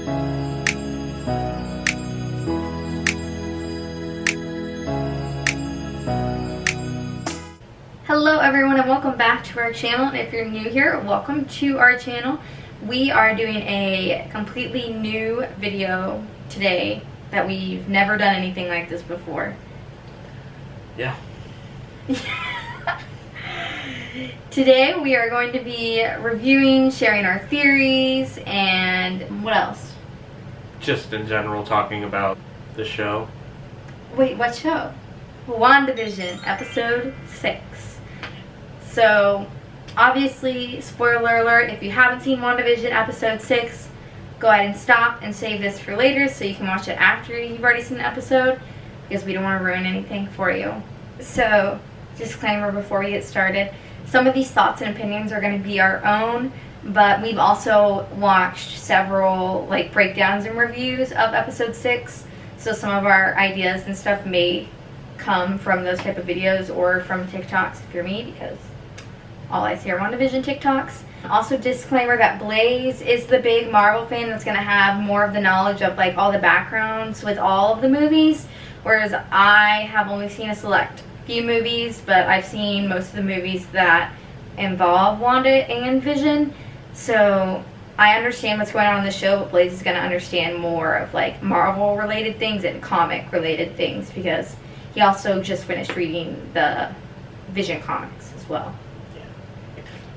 Hello everyone and welcome back to our channel. If you're new here, welcome to our channel. We are doing a completely new video today that we've never done anything like this before. Yeah. Today we are going to be reviewing, sharing our theories, and what else? Just in general talking about the show. Wait, what show? Wandavision, episode 6. So, obviously, spoiler alert, if you haven't seen Wandavision episode 6, go ahead and stop and save this for later so you can watch it after you've already seen the episode, because we don't want to ruin anything for you. So, disclaimer before we get started, some of these thoughts and opinions are going to be our own, but we've also watched several breakdowns and reviews of episode 6, so some of our ideas and stuff may come from those type of videos or from TikToks if you're me, because all I see are Wandavision TikToks. Also, disclaimer that Blaze is the big Marvel fan that's going to have more of the knowledge of all the backgrounds with all of the movies, whereas I have only seen a select few movies, but I've seen most of the movies that involve Wanda and Vision. So I understand what's going on in the show, but Blaze is going to understand more of Marvel related things and comic related things, because he also just finished reading the Vision comics as well.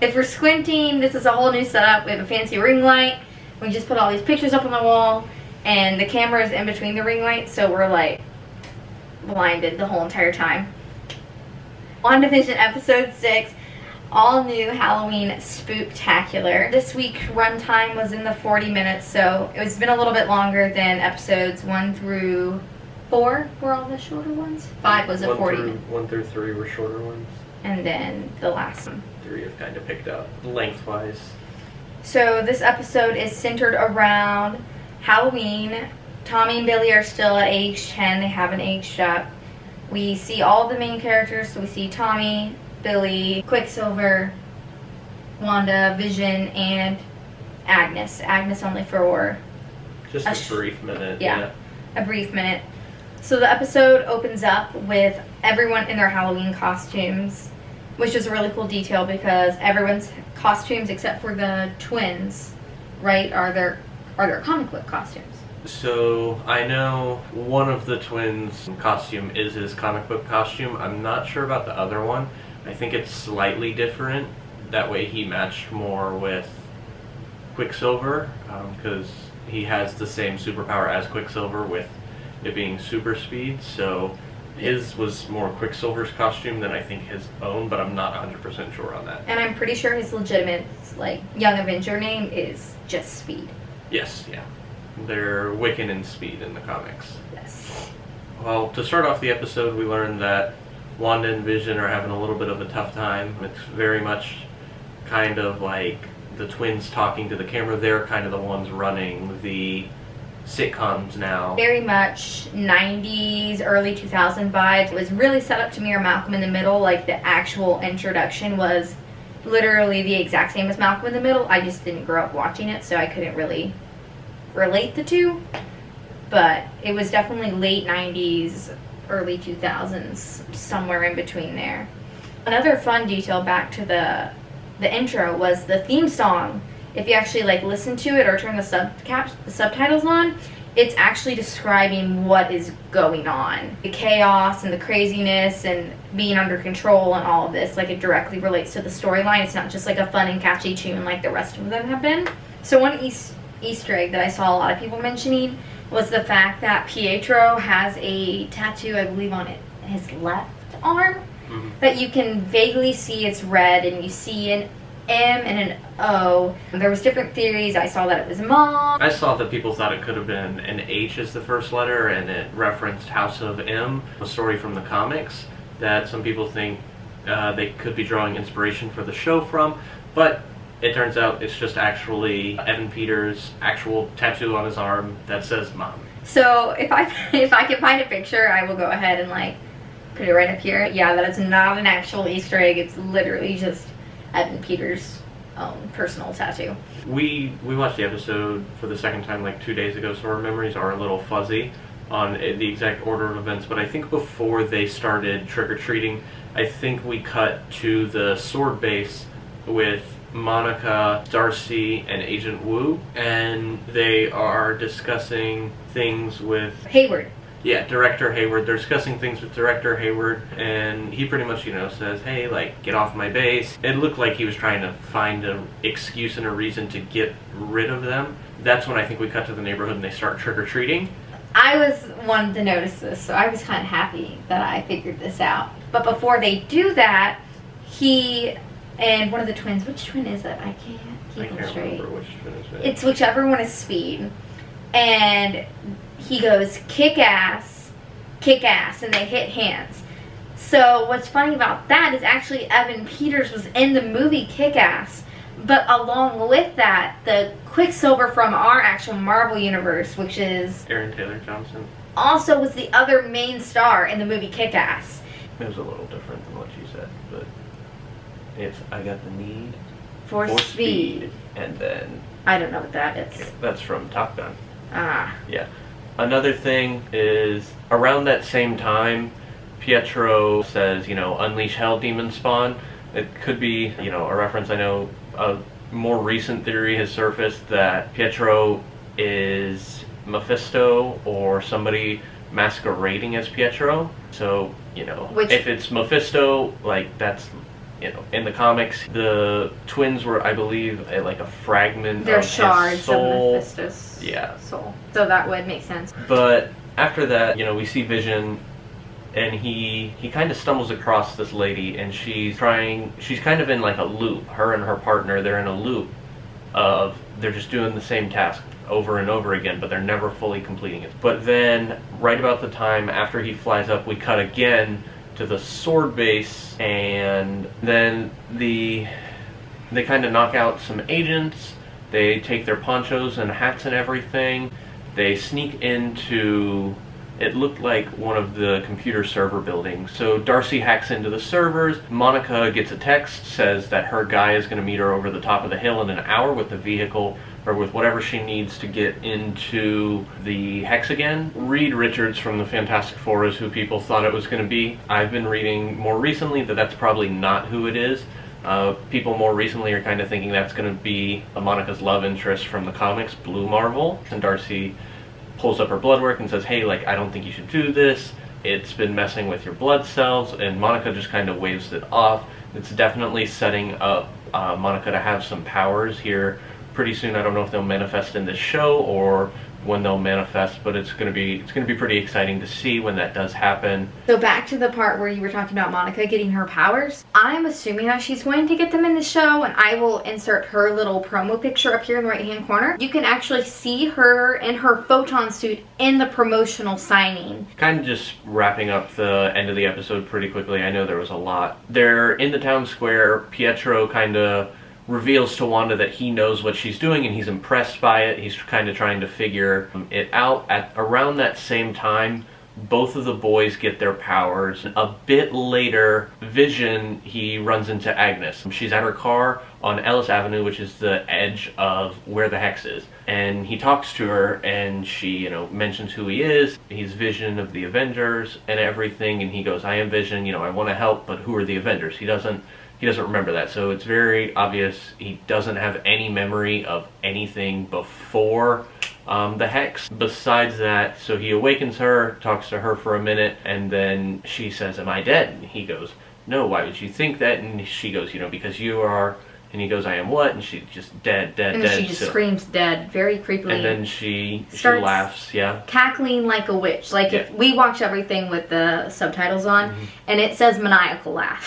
If we're squinting, this is a whole new setup. We have a fancy ring light. We just put all these pictures up on the wall, and the camera is in between the ring lights, so we're blinded the whole entire time. WandaVision episode 6, all new Halloween spooktacular. This week runtime was in the 40 minutes, so it's been a little bit longer than episodes 1 through 4 were all the shorter ones. 5 was a 40 minute. 1 through 3 were shorter ones. And then the last one. 3 have kind of picked up lengthwise. So this episode is centered around Halloween. Tommy and Billy are still at age 10. They haven't aged up. We see all the main characters. So we see Tommy, Billy, Quicksilver, Wanda, Vision, and Agnes. Agnes only for just a brief minute. Yeah, a brief minute. So the episode opens up with everyone in their Halloween costumes, which is a really cool detail because everyone's costumes except for the twins, right, are their comic book costumes. So I know one of the twins' costume is his comic book costume. I'm not sure about the other one. I think it's slightly different. That way he matched more with Quicksilver, because he has the same superpower as Quicksilver with it being super speed. So his was more Quicksilver's costume than I think his own, but I'm not 100% sure on that. And I'm pretty sure his legitimate Young Avenger name is just Speed. Yes, yeah. They're Wiccan and Speed in the comics. Yes. Well, to start off the episode, we learned that Wanda and Vision are having a little bit of a tough time. It's very much kind of like the twins talking to the camera. They're kind of the ones running the sitcoms now. Very much 90s, early 2000 vibes. It was really set up to mirror Malcolm in the Middle. The actual introduction was literally the exact same as Malcolm in the Middle. I just didn't grow up watching it, so I couldn't really relate the two. But it was definitely late 90s, early 2000s, somewhere in between there. Another fun detail back to the intro was the theme song. If you actually listen to it or turn the subtitles on, it's actually describing what is going on. The chaos and the craziness and being under control and all of this. It directly relates to the storyline. It's not just a fun and catchy tune like the rest of them have been. So one Easter egg that I saw a lot of people mentioning was the fact that Pietro has a tattoo, I believe, on his left arm, that you can vaguely see it's red, and you see an M and an O. There was different theories. I saw that it was Mom. I saw that people thought it could have been an H as the first letter, and it referenced House of M, a story from the comics that some people think they could be drawing inspiration for the show from, but it turns out it's just actually Evan Peters' actual tattoo on his arm that says Mom. So if I can find a picture, I will go ahead and put it right up here. Yeah, that is not an actual Easter egg. It's literally just Evan Peters' own personal tattoo. We watched the episode for the second time like 2 days ago, so our memories are a little fuzzy on the exact order of events, but I think before they started trick-or-treating, I think we cut to the sword base with Monica, Darcy, and Agent Wu, and they are discussing things with Hayward. Yeah, Director Hayward. They're discussing things with Director Hayward, and he pretty much, says, hey, like, get off my base. It looked like he was trying to find an excuse and a reason to get rid of them. That's when I think we cut to the neighborhood and they start trick-or-treating. I was one to notice this, so I was kind of happy that I figured this out. But before they do that, he and one of the twins, which twin is it? I can't keep them straight. Remember which twin is it. It's whichever one is Speed. And he goes, kick ass, and they hit hands. So what's funny about that is actually Evan Peters was in the movie Kick-Ass, but along with that, the Quicksilver from our actual Marvel universe, which is Aaron Taylor Johnson, also was the other main star in the movie Kick-Ass. It was a little different than what you said, but it's I got the need For speed. And then I don't know what that is. Okay, that's from Top Gun. Ah. Yeah. Another thing is, around that same time, Pietro says, unleash hell, demon spawn. It could be, a reference. I know a more recent theory has surfaced that Pietro is Mephisto or somebody masquerading as Pietro. So, if it's Mephisto, like, that's, in the comics, the twins were, I believe, a fragment They're of shards his soul. of Mephisto's soul. So that would make sense. But after that, we see Vision, and he kind of stumbles across this lady, and she's kind of in like a loop. Her and her partner, they're in a loop of, they're just doing the same task over and over again, but they're never fully completing it. But then, right about the time after he flies up, we cut again to the sword base, and then they kind of knock out some agents. They take their ponchos and hats and everything. They sneak into, it looked like one of the computer server buildings. So Darcy hacks into the servers. Monica gets a text, says that her guy is going to meet her over the top of the hill in an hour with the vehicle, or with whatever she needs to get into the Hex again. Reed Richards from the Fantastic Four is who people thought it was going to be. I've been reading more recently that that's probably not who it is. People more recently are kind of thinking that's going to be Monica's love interest from the comics, Blue Marvel. And Darcy pulls up her blood work and says, hey, I don't think you should do this. It's been messing with your blood cells. And Monica just kind of waves it off. It's definitely setting up Monica to have some powers here pretty soon. I don't know if they'll manifest in this show or when they'll manifest, but it's gonna be pretty exciting to see when that does happen. So back to the part where you were talking about Monica getting her powers. I'm assuming that she's going to get them in the show, and I will insert her little promo picture up here in the right hand corner. You can actually see her in her photon suit in the promotional signing. Kind of just wrapping up the end of the episode pretty quickly. I know there was a lot. They're in the town square. Pietro kind of reveals to Wanda that he knows what she's doing and he's impressed by it. He's kind of trying to figure it out. At around that same time, both of the boys get their powers. A bit later, Vision, he runs into Agnes. She's at her car on Ellis Avenue, which is the edge of where the Hex is. And he talks to her, and she, mentions who he is. He's Vision of the Avengers and everything. And he goes, I am Vision, I want to help, but who are the Avengers? He doesn't remember that, so it's very obvious he doesn't have any memory of anything before the Hex. Besides that, so he awakens her, talks to her for a minute, and then she says, am I dead? And he goes, no, why would you think that? And she goes, because you are. And he goes, I am what? And she's just dead. And she just screams dead, very creepily. And then she laughs, cackling like a witch. Like, if we watch everything with the subtitles on, and it says maniacal laugh.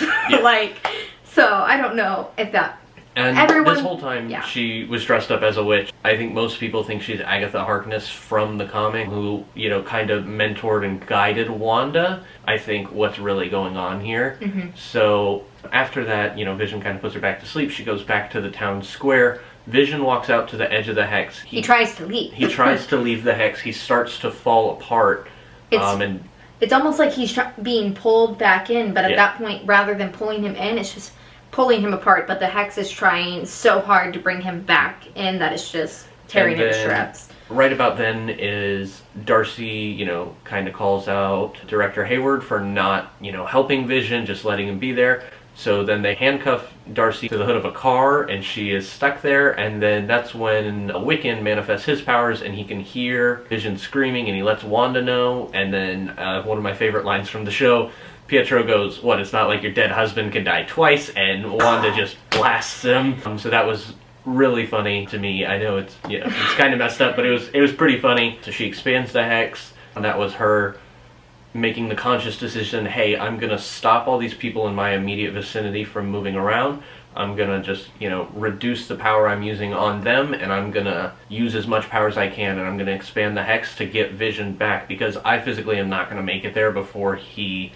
So I don't know if that... And this whole time, she was dressed up as a witch. I think most people think she's Agatha Harkness from the comic, who, kind of mentored and guided Wanda. I think what's really going on here. Mm-hmm. So after that, Vision kind of puts her back to sleep. She goes back to the town square. Vision walks out to the edge of the Hex. He tries to leave. He tries to leave the Hex. He starts to fall apart. It's almost like he's being pulled back in, but at that point, rather than pulling him in, it's just pulling him apart, but the Hex is trying so hard to bring him back in that it's just tearing him to shreds. Right about then is Darcy, kind of calls out Director Hayward for not, helping Vision, just letting him be there. So then they handcuff Darcy to the hood of a car, and she is stuck there, and then that's when a Wiccan manifests his powers, and he can hear Vision screaming, and he lets Wanda know, and then one of my favorite lines from the show, Pietro goes, "What, it's not like your dead husband can die twice," and Wanda just blasts him. So that was really funny to me. I know it's kind of messed up, but it was pretty funny. So she expands the Hex, and that was her making the conscious decision, hey, I'm gonna stop all these people in my immediate vicinity from moving around. I'm gonna just, reduce the power I'm using on them, and I'm gonna use as much power as I can, and I'm gonna expand the Hex to get Vision back, because I physically am not gonna make it there before he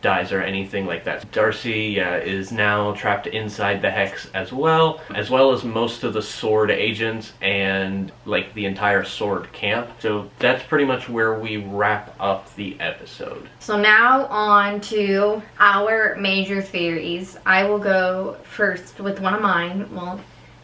dies or anything like that. Darcy is now trapped inside the Hex as well as most of the Sword agents and like the entire Sword camp. So that's pretty much where we wrap up the episode. So now on to our major theories. I will go first with one of mine. Well,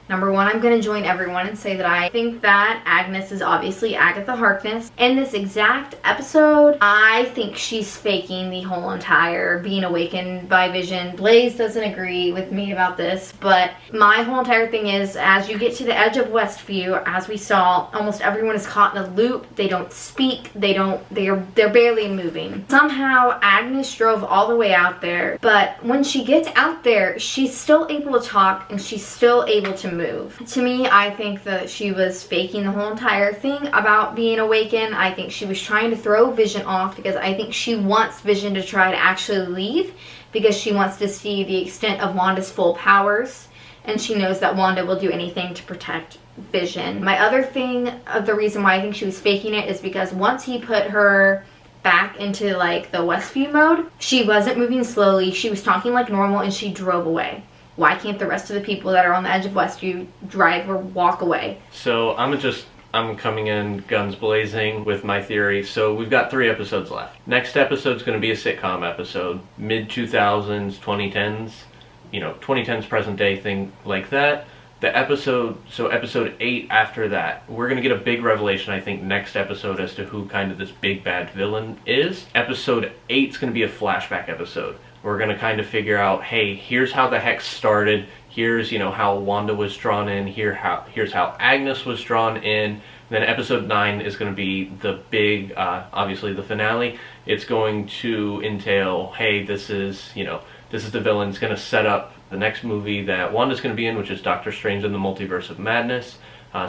number one, I'm going to join everyone and say that I think that Agnes is obviously Agatha Harkness. In this exact episode, I think she's faking the whole entire being awakened by Vision. Blaze doesn't agree with me about this, but my whole entire thing is, as you get to the edge of Westview, as we saw, almost everyone is caught in a loop. They don't speak. They're barely moving. Somehow, Agnes drove all the way out there, but when she gets out there, she's still able to talk and she's still able to move. To me, I think that she was faking the whole entire thing about being awakened. I think she was trying to throw Vision off because I think she wants Vision to try to actually leave because she wants to see the extent of Wanda's full powers, and she knows that Wanda will do anything to protect Vision. My other thing, the reason why I think she was faking it is because once he put her back into like the Westview mode, she wasn't moving slowly, she was talking like normal, and she drove away. Why can't the rest of the people that are on the edge of Westview drive or walk away? So I'm coming in guns blazing with my theory. So we've got 3 episodes left. Next episode's going to be a sitcom episode. Mid-2000s, 2010s, 2010s present day thing like that. Episode 8 after that, we're going to get a big revelation, I think, next episode as to who kind of this big bad villain is. Episode 8's going to be a flashback episode. We're going to kind of figure out, hey, here's how the Hex started, here's, how Wanda was drawn in, here's how Agnes was drawn in. And then episode 9 is going to be the big, obviously the finale. It's going to entail, hey, this is the villain. It's going to set up the next movie that Wanda's going to be in, which is Doctor Strange in the Multiverse of Madness.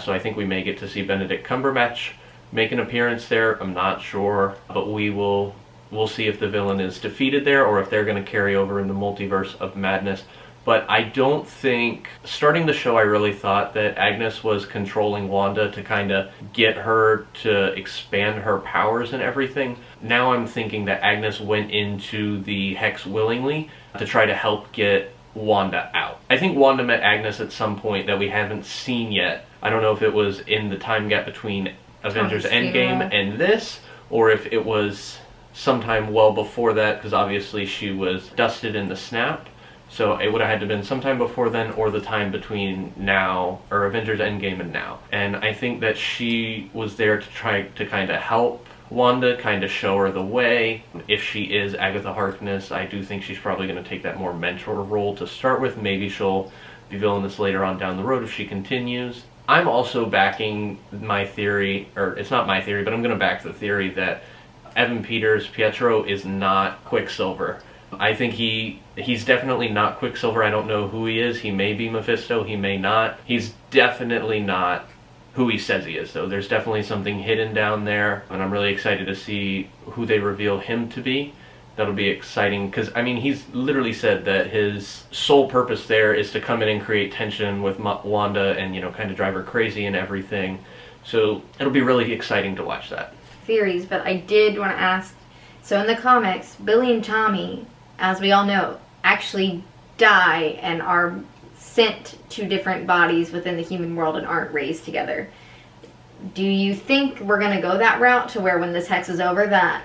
So I think we may get to see Benedict Cumberbatch make an appearance there. I'm not sure, but we'll see if the villain is defeated there or if they're going to carry over in the Multiverse of Madness. But I don't think, starting the show, I really thought that Agnes was controlling Wanda to kind of get her to expand her powers and everything. Now I'm thinking that Agnes went into the Hex willingly to try to help get Wanda out. I think Wanda met Agnes at some point that we haven't seen yet. I don't know if it was in the time gap between Avengers Endgame and this, or if it was sometime well before that, because obviously she was dusted in the snap. So it would have had to have been sometime before then or the time between now, or Avengers Endgame and now. And I think that she was there to try to kind of help Wanda, kind of show her the way. If she is Agatha Harkness, I do think she's probably going to take that more mentor role to start with. Maybe she'll be villainous later on down the road if she continues. I'm also backing my theory, or it's not my theory, but I'm going to back the theory that Evan Peters, Pietro, is not Quicksilver. I think he's definitely not Quicksilver. I don't know who he is. He may be Mephisto, he may not. He's definitely not who he says he is, though. There's definitely something hidden down there, and I'm really excited to see who they reveal him to be. That'll be exciting, because, I mean, he's literally said that his sole purpose there is to come in and create tension with Wanda and, kind of drive her crazy and everything. So it'll be really exciting to watch that. Theories, but I did want to ask, so in the comics, Billy and Tommy, as we all know, actually die and are sent to different bodies within the human world and aren't raised together. Do you think we're going to go that route to where when this Hex is over that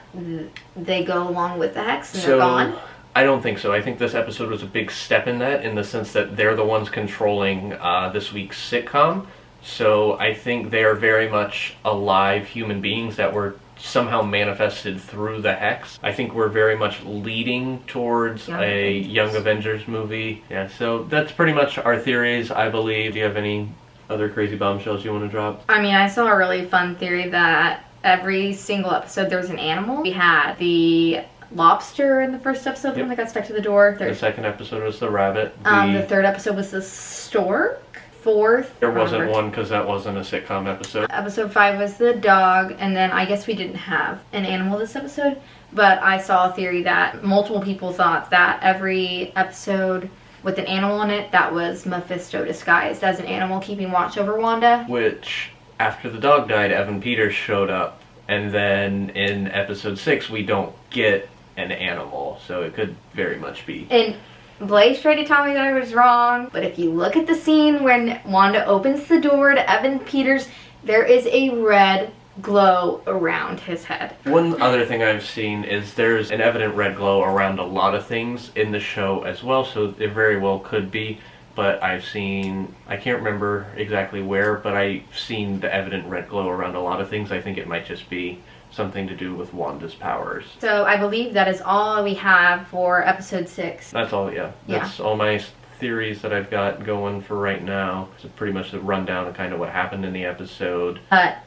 they go along with the Hex and they're gone? I don't think so. I think this episode was a big step in that, in the sense that they're the ones controlling this week's sitcom. So I think they are very much alive human beings that were somehow manifested through the Hex. I think we're very much leading towards a Young Avengers movie. Yeah, so that's pretty much our theories, I believe. Do you have any other crazy bombshells you want to drop? I mean, I saw a really fun theory that every single episode there's an animal. We had the lobster in the first episode, the one that got stuck to the door. The second episode was the rabbit. The third episode was the stork. Fourth, there wasn't one because that wasn't a sitcom episode. Episode 5 was the dog, and then I guess we didn't have an animal this episode, but I saw a theory that multiple people thought that every episode with an animal in it, that was Mephisto disguised as an animal keeping watch over Wanda. Which, after the dog died, Evan Peters showed up, and then in episode 6 we don't get an animal, so it could very much be. And Blaze tried to tell me that I was wrong, but if you look at the scene when Wanda opens the door to Evan Peters, there is a red glow around his head. One other thing I've seen is there's an evident red glow around a lot of things in the show as well, so it very well could be, but I've seen, I can't remember exactly where, but I've seen the evident red glow around a lot of things. I think it might just be something to do with Wanda's powers. So I believe that is all we have for episode 6. That's all, yeah. That's all my theories that I've got going for right now. So pretty much the rundown of kind of what happened in the episode.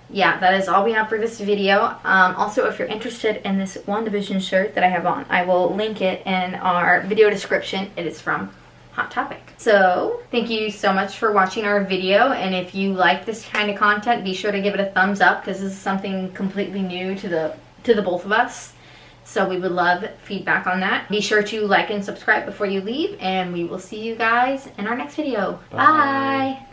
Yeah, that is all we have for this video. Also, if you're interested in this Wandavision shirt that I have on, I will link it in our video description. It is from Hot Topic. So thank you so much for watching our video, and if you like this kind of content, be sure to give it a thumbs up, because this is something completely new to the both of us, so we would love feedback on that. Be sure to like and subscribe before you leave, and we will see you guys in our next video. Bye.